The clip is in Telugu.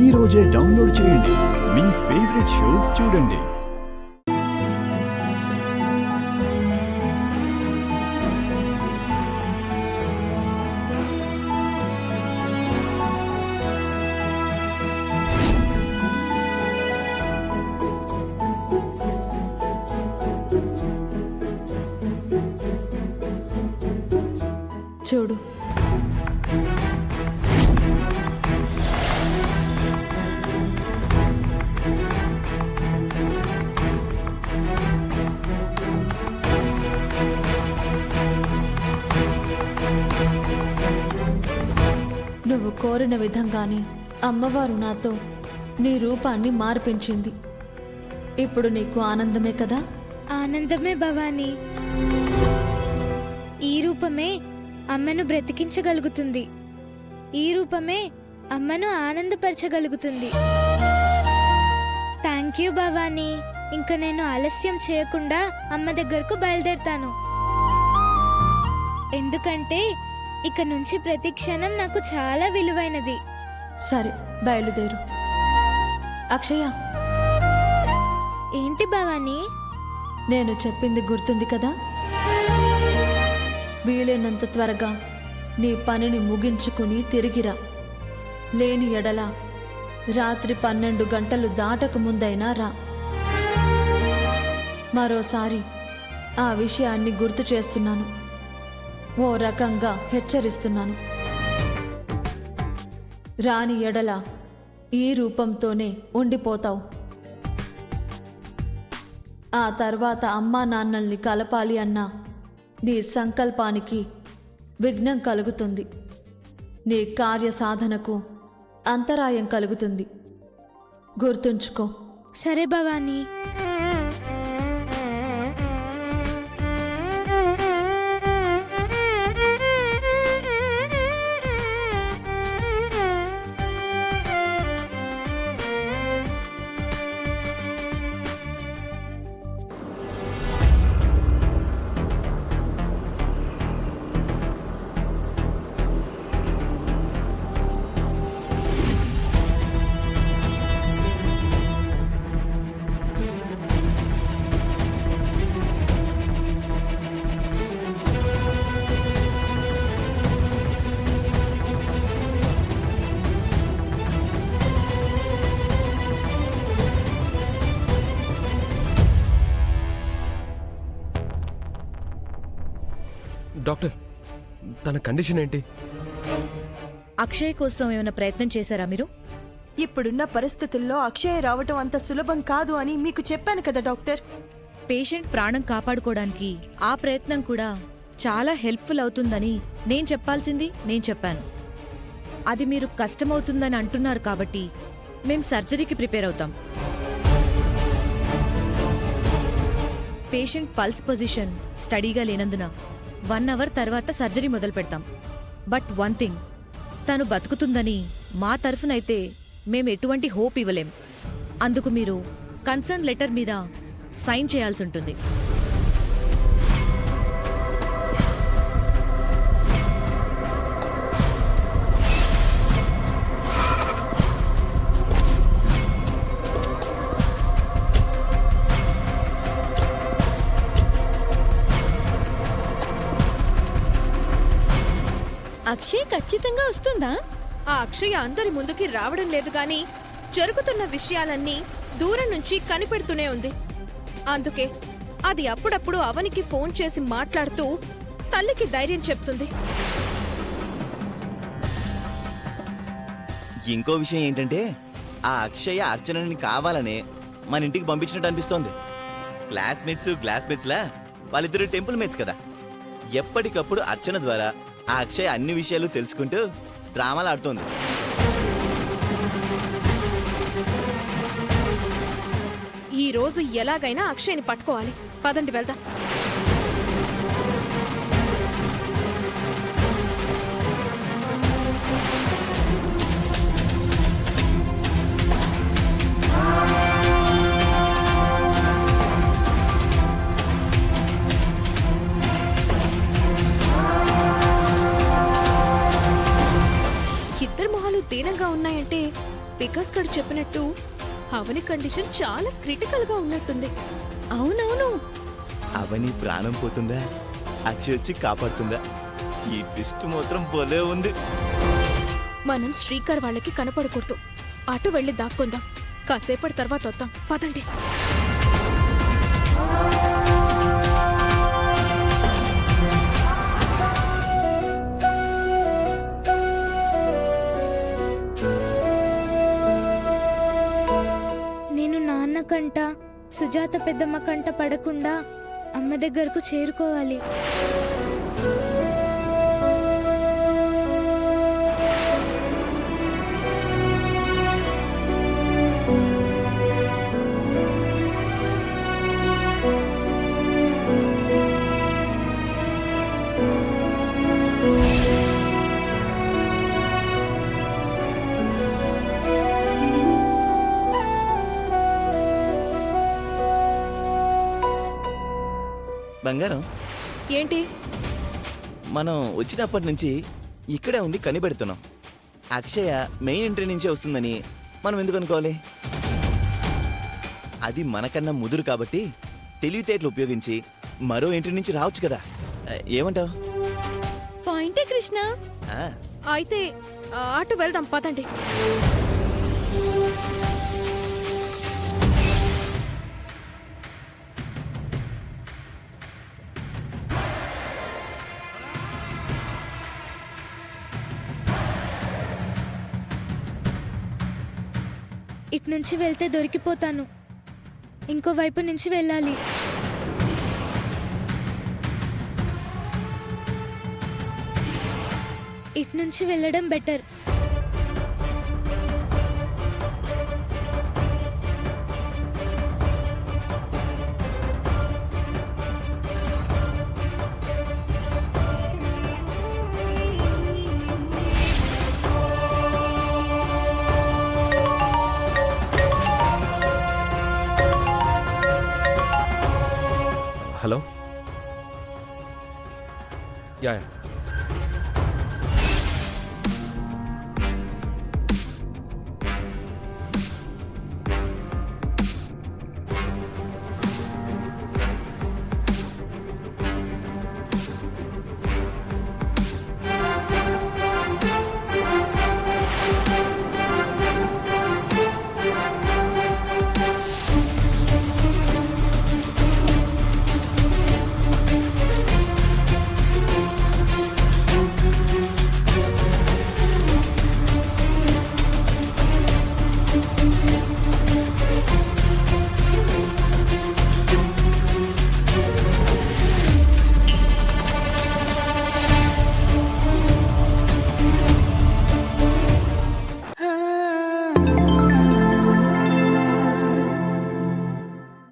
ఈ రోజే డౌన్లోడ్ చేయండి. మీ ఫేవరెట్ షోస్ చూడండి. చూడు, నువ్వు కోరిన విధంగానే అమ్మవారు నాతో నీ రూపాన్ని మార్పించింది. ఇప్పుడు నీకు ఆనందమే కదా? ఆనందమే భవానీ. ఈ రూపమే అమ్మను బ్రతికించగలుగుతుంది. ఈ రూపమే అమ్మను ఆనందపరచగలుగుతుంది. Thank you Bhavani. ఇంకా నేను ఆలస్యం చేయకుండా అమ్మ దగ్గరకు బయలుదేరుతాను. ఎందుకంటే ఇక నుంచి ప్రతి క్షణం నాకు చాలా విలువైనది. సరే, బయలుదేరు. అక్షయ, ఏంటి భవానీ? నేను చెప్పింది గుర్తుంది కదా? వీలైనంత త్వరగా నీ పనిని ముగించుకుని తిరిగిరా. లేని ఎడల రాత్రి 12 గంటలు దాటక ముందైనా రా. మరోసారి ఆ విషయాన్ని గుర్తు చేస్తున్నాను, ఓ రకంగా హెచ్చరిస్తున్నాను. రాని ఎడల ఈ రూపంతోనే ఉండిపోతావు. ఆ తర్వాత అమ్మా నాన్నల్ని కలపాలి అన్నా నీ సంకల్పానికి విఘ్నం కలుగుతుంది. నీ కార్య సాధనకు అంతరాయం కలుగుతుంది. గుర్తుంచుకో. సరే భవానీ. డాక్టర్, తన కండిషన్ ఏంటి? అక్షయ్ కోసం ఏమైనా ప్రయత్నం చేశారా మీరు? ఇప్పుడున్న పరిస్థితుల్లో అక్షయ్ రావటం అంత సులభం కాదు అని మీకు చెప్పాను కదా డాక్టర్. పేషెంట్ ప్రాణం కాపాడుకోవడానికి ఆ ప్రయత్నం కూడా చాలా హెల్ప్ఫుల్ అవుతుందని నేను చెప్పాల్సింది నేను చెప్పాను. అది మీరు కష్టమవుతుందని అంటున్నారు కాబట్టి మేం సర్జరీకి ప్రిపేర్ అవుతాం. పేషెంట్ పల్స్ పొజిషన్ స్టడీగా లేనందున 1 అవర్ తర్వాత సర్జరీ మొదలు పెడతాం. బట్ వన్ థింగ్, తను బతుకుతుందని మా తరఫునైతే మేం ఎటువంటి హోప్ ఇవ్వలేం. అందుకు మీరు కన్సర్న్ లెటర్ మీద సైన్ చేయాల్సి ఉంటుంది. అక్షయ్ ఖచ్చితంగా వస్తుందా? ఆ అక్షయ అందరి ముందుకి రావడం లేదు గాని జరుగుతున్న విషయాలన్నీ దూరం నుంచి కనిపెడుతూనే ఉంది. అందుకే అది అప్పుడప్పుడు అవనికి ఫోన్ చేసి మాట్లాడుతూ తల్లికి ధైర్యం చెప్తుంది. ఇంకో విషయం ఏంటంటే ఆ అక్షయ అర్చనని కావాలనే మన ఇంటికి పంపించినట్టు అనిపిస్తోంది. క్లాస్మేట్స్లా వాళ్ళిద్దరు టెంపుల్ మేట్స్ కదా. ఎప్పటికప్పుడు అర్చన ద్వారా ఆ అక్షయ అన్ని విషయాలు తెలుసుకుంటూ డ్రామాలు ఆడుతోంది. ఈ రోజు ఎలాగైనా అక్షయ్ని పట్టుకోవాలి. పదండి వెళ్దాం. దీనంగా ఉన్నాయంటే వికాస్ గడు చెప్పినట్టు అవని కండిషన్ చాలా క్రిటికల్ గా ఉన్నట్టుంది. అవునవును. అవని ప్రాణం పోతుందా, అక్షయ్ వచ్చి కాపాడుతుందా? ఈ ట్విస్ట్ మాత్రం భలే ఉంది. మనం శ్రీకర్ వాళ్ళకి కనపడకూడదు. అటు వెళ్ళి దాక్కుందాం. కాసేపటి తర్వాత వద్దాం. పదండి. నేను నాన్న కంట సుజాత పెద్దమ్మ కంట పడకుండా అమ్మ దగ్గరకు చేరుకోవాలి. బంగారం, ఏంటి? మనం వచ్చినప్పటి నుంచి ఇక్కడే ఉండి కనిపెడుతున్నాం. అక్షయ మెయిన్ ఎంట్రీ నుంచే వస్తుందని మనం ఎందుకు అనుకోవాలి? అది మనకన్నా ముదురు కాబట్టి తెలివితేటలు ఉపయోగించి మరో ఎంట్రీ నుంచి రావచ్చు కదా. ఏమంటావు? పాయింటే కృష్ణ. అయితే అటు వెళ్దాం. పదండి. ఇటు నుంచి వెళ్తే దొరికిపోతాను. ఇంకో వైపు నుంచి వెళ్ళాలి. ఇటు నుంచి వెళ్ళడం బెటర్. Hello, yeah.